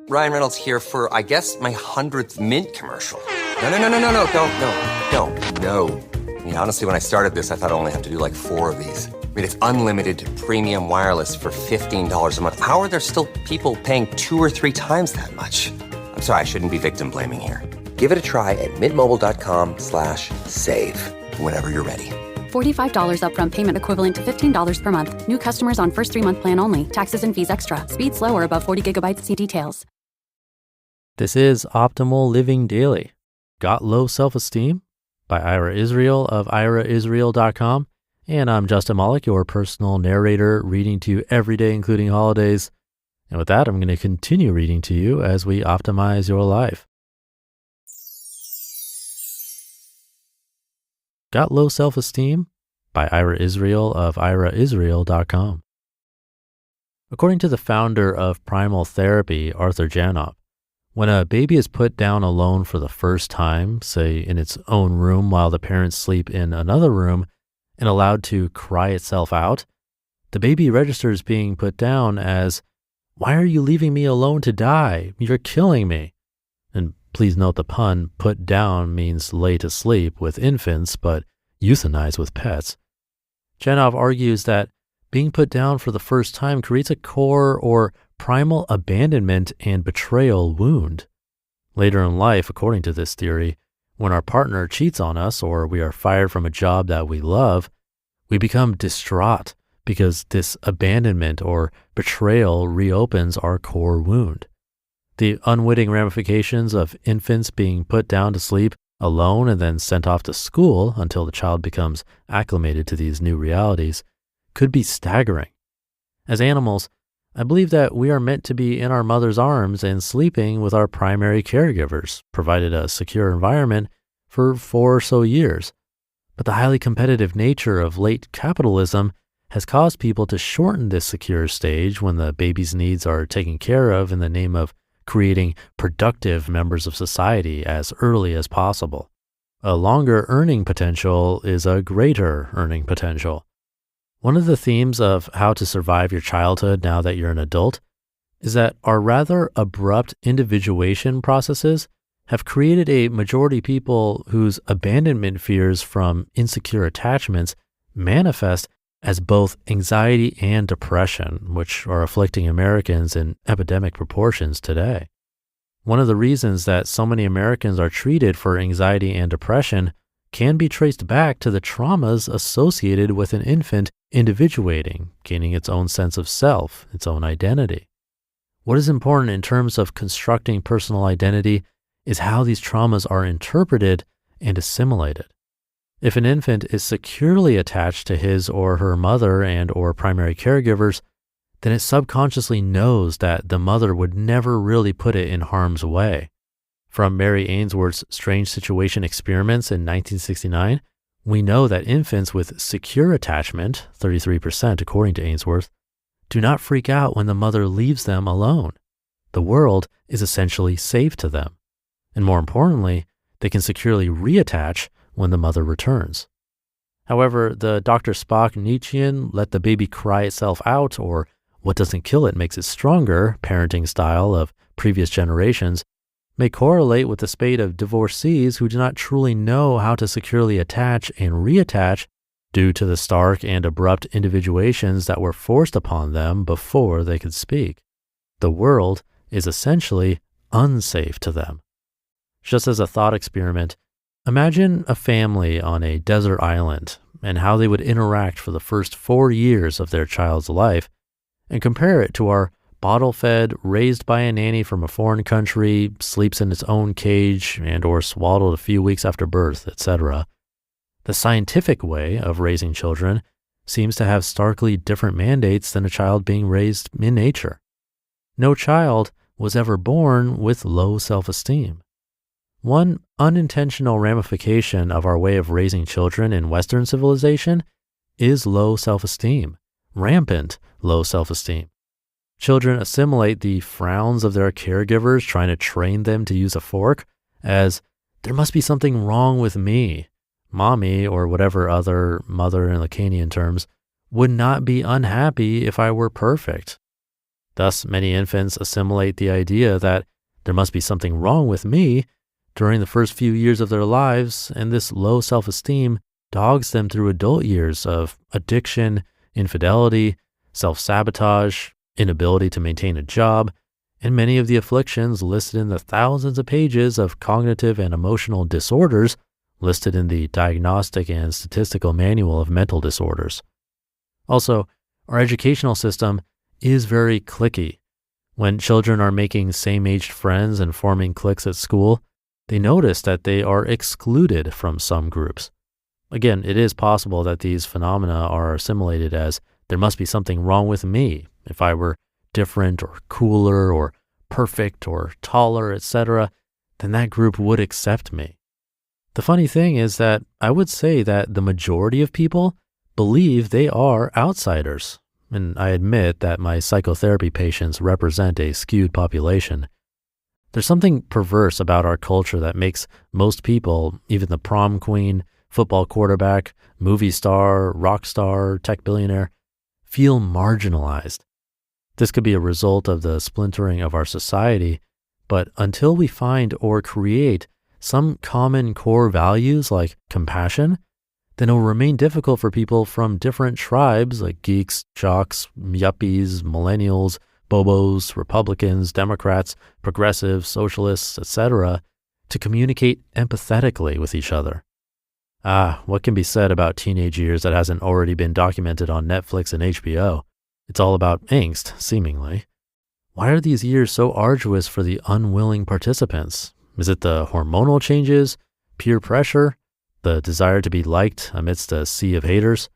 Ryan Reynolds here for, I guess, my 100th Mint commercial. No, don't. No. I mean, honestly, when I started this, I thought I only have to do like 4 of these. I mean, it's unlimited premium wireless for $15 a month. How are there still people paying 2 or 3 times that much? I'm sorry, I shouldn't be victim blaming here. Give it a try at mintmobile.com/save. Whenever you're ready. $45 upfront payment equivalent to $15 per month. New customers on first 3-month plan only. Taxes and fees extra. Speed slower above 40 gigabytes. See details. This is Optimal Living Daily. Got low self-esteem? By Ira Israel of iraisrael.com. And I'm Justin Malik, your personal narrator, reading to you every day, including holidays. And with that, I'm going to continue reading to you as we optimize your life. Got Low Self-Esteem? By Ira Israel of iraisrael.com. According to the founder of Primal Therapy, Arthur Janov, when a baby is put down alone for the first time, say in its own room while the parents sleep in another room, and allowed to cry itself out, the baby registers being put down as, "Why are you leaving me alone to die? You're killing me." And please note the pun, put down means lay to sleep with infants, but euthanize with pets. Janov argues that being put down for the first time creates a core or primal abandonment and betrayal wound. Later in life, according to this theory, when our partner cheats on us or we are fired from a job that we love, we become distraught because this abandonment or betrayal reopens our core wound. The unwitting ramifications of infants being put down to sleep alone and then sent off to school until the child becomes acclimated to these new realities could be staggering. As animals, I believe that we are meant to be in our mother's arms and sleeping with our primary caregivers, provided a secure environment for 4 or so years. But the highly competitive nature of late capitalism has caused people to shorten this secure stage when the baby's needs are taken care of in the name of creating productive members of society as early as possible. A longer earning potential is a greater earning potential. One of the themes of how to survive your childhood now that you're an adult is that our rather abrupt individuation processes have created a majority people whose abandonment fears from insecure attachments manifest as both anxiety and depression, which are afflicting Americans in epidemic proportions today. One of the reasons that so many Americans are treated for anxiety and depression can be traced back to the traumas associated with an infant individuating, gaining its own sense of self, its own identity. What is important in terms of constructing personal identity is how these traumas are interpreted and assimilated. If an infant is securely attached to his or her mother and or primary caregivers, then it subconsciously knows that the mother would never really put it in harm's way. From Mary Ainsworth's Strange Situation Experiments in 1969, we know that infants with secure attachment, 33% according to Ainsworth, do not freak out when the mother leaves them alone. The world is essentially safe to them. And more importantly, they can securely reattach when the mother returns. However, the Dr. Spock Nietzschean let the baby cry itself out, or what doesn't kill it makes it stronger parenting style of previous generations may correlate with the spate of divorcees who do not truly know how to securely attach and reattach due to the stark and abrupt individuations that were forced upon them before they could speak. The world is essentially unsafe to them. Just as a thought experiment, imagine a family on a desert island and how they would interact for the first 4 years of their child's life, and compare it to our bottle-fed, raised by a nanny from a foreign country, sleeps in its own cage and or swaddled a few weeks after birth, etc. The scientific way of raising children seems to have starkly different mandates than a child being raised in nature. No child was ever born with low self-esteem. One unintentional ramification of our way of raising children in Western civilization is low self-esteem, rampant low self-esteem. Children assimilate the frowns of their caregivers trying to train them to use a fork as, there must be something wrong with me. Mommy, or whatever other mother in Lacanian terms, would not be unhappy if I were perfect. Thus, many infants assimilate the idea that there must be something wrong with me during the first few years of their lives, and this low self-esteem dogs them through adult years of addiction, infidelity, self-sabotage, inability to maintain a job, and many of the afflictions listed in the thousands of pages of cognitive and emotional disorders listed in the Diagnostic and Statistical Manual of Mental Disorders. Also, our educational system is very cliquey. When children are making same-aged friends and forming cliques at school, they notice that they are excluded from some groups. Again, it is possible that these phenomena are assimilated as there must be something wrong with me if I were different or cooler or perfect or taller, etc., then that group would accept me. The funny thing is that I would say that the majority of people believe they are outsiders, and I admit that my psychotherapy patients represent a skewed population. There's something perverse about our culture that makes most people, even the prom queen, football quarterback, movie star, rock star, tech billionaire, feel marginalized. This could be a result of the splintering of our society, but until we find or create some common core values like compassion, then it will remain difficult for people from different tribes like geeks, jocks, yuppies, millennials, bobos, Republicans, Democrats, progressives, socialists, etc., to communicate empathetically with each other. What can be said about teenage years that hasn't already been documented on Netflix and HBO? It's all about angst, seemingly. Why are these years so arduous for the unwilling participants? Is it the hormonal changes, peer pressure, the desire to be liked amidst a sea of haters?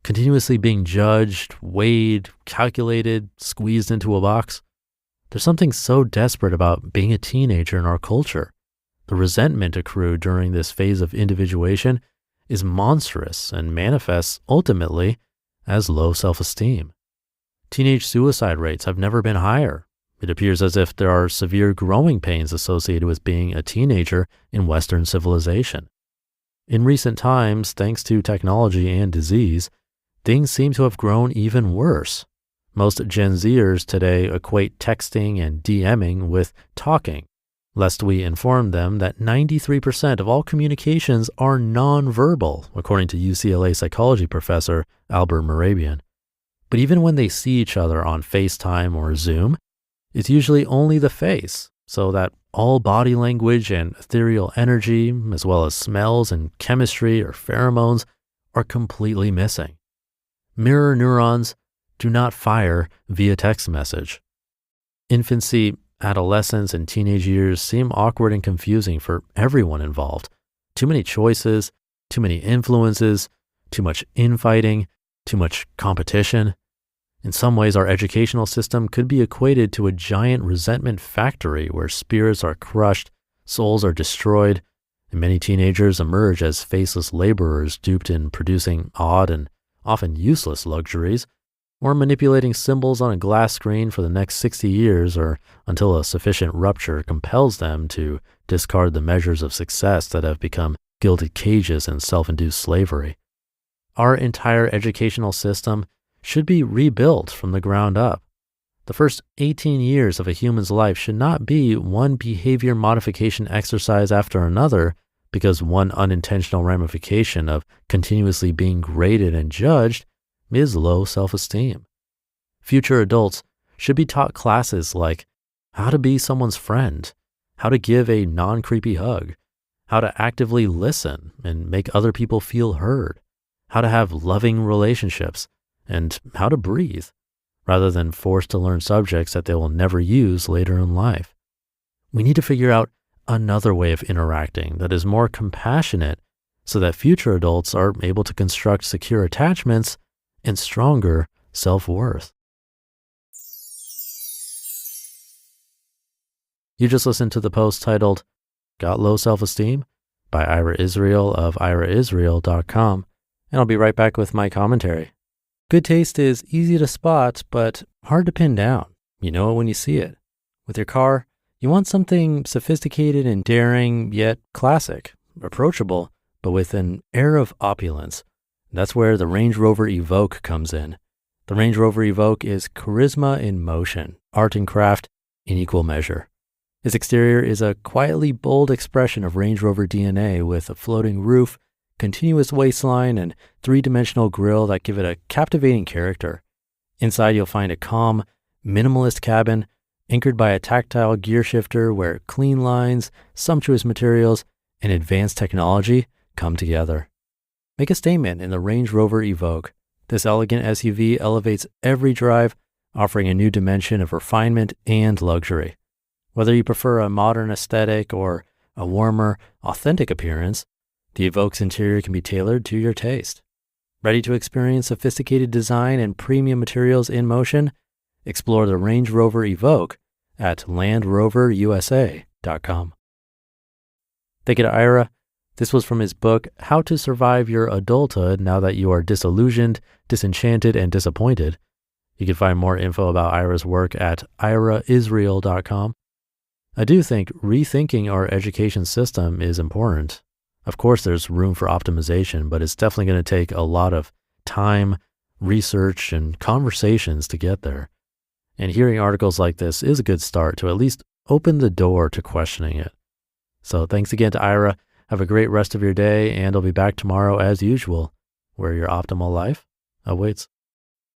Continuously being judged, weighed, calculated, squeezed into a box? There's something so desperate about being a teenager in our culture. The resentment accrued during this phase of individuation is monstrous and manifests ultimately as low self-esteem. Teenage suicide rates have never been higher. It appears as if there are severe growing pains associated with being a teenager in Western civilization. In recent times, thanks to technology and disease, things seem to have grown even worse. Most Gen Zers today equate texting and DMing with talking, lest we inform them that 93% of all communications are nonverbal, according to UCLA psychology professor Albert Mehrabian. But even when they see each other on FaceTime or Zoom, it's usually only the face, so that all body language and ethereal energy, as well as smells and chemistry or pheromones, are completely missing. Mirror neurons do not fire via text message. Infancy, adolescence, and teenage years seem awkward and confusing for everyone involved. Too many choices, too many influences, too much infighting, too much competition. In some ways, our educational system could be equated to a giant resentment factory where spirits are crushed, souls are destroyed, and many teenagers emerge as faceless laborers duped in producing odd and often useless luxuries, or manipulating symbols on a glass screen for the next 60 years or until a sufficient rupture compels them to discard the measures of success that have become gilded cages and self-induced slavery. Our entire educational system should be rebuilt from the ground up. The first 18 years of a human's life should not be one behavior modification exercise after another because one unintentional ramification of continuously being graded and judged is low self-esteem. Future adults should be taught classes like how to be someone's friend, how to give a non-creepy hug, how to actively listen and make other people feel heard, how to have loving relationships, and how to breathe, rather than forced to learn subjects that they will never use later in life. We need to figure out another way of interacting that is more compassionate so that future adults are able to construct secure attachments and stronger self-worth. You just listened to the post titled, Got Low Self-Esteem? By Ira Israel of iraisrael.com, and I'll be right back with my commentary. Good taste is easy to spot, but hard to pin down. You know it when you see it. With your car, you want something sophisticated and daring, yet classic, approachable, but with an air of opulence. That's where the Range Rover Evoque comes in. The Range Rover Evoque is charisma in motion, art and craft in equal measure. Its exterior is a quietly bold expression of Range Rover DNA with a floating roof, continuous waistline, and three-dimensional grille that give it a captivating character. Inside, you'll find a calm, minimalist cabin anchored by a tactile gear shifter where clean lines, sumptuous materials, and advanced technology come together. Make a statement in the Range Rover Evoque. This elegant SUV elevates every drive, offering a new dimension of refinement and luxury. Whether you prefer a modern aesthetic or a warmer, authentic appearance, the Evoque's interior can be tailored to your taste. Ready to experience sophisticated design and premium materials in motion? Explore the Range Rover Evoque at LandRoverUSA.com. Thank you to Ira. This was from his book, How to Survive Your Adulthood Now That You Are Disillusioned, Disenchanted, and Disappointed. You can find more info about Ira's work at IraIsrael.com. I do think rethinking our education system is important. Of course, there's room for optimization, but it's definitely going to take a lot of time, research, and conversations to get there. And hearing articles like this is a good start to at least open the door to questioning it. So thanks again to Ira. Have a great rest of your day, and I'll be back tomorrow as usual, where your optimal life awaits.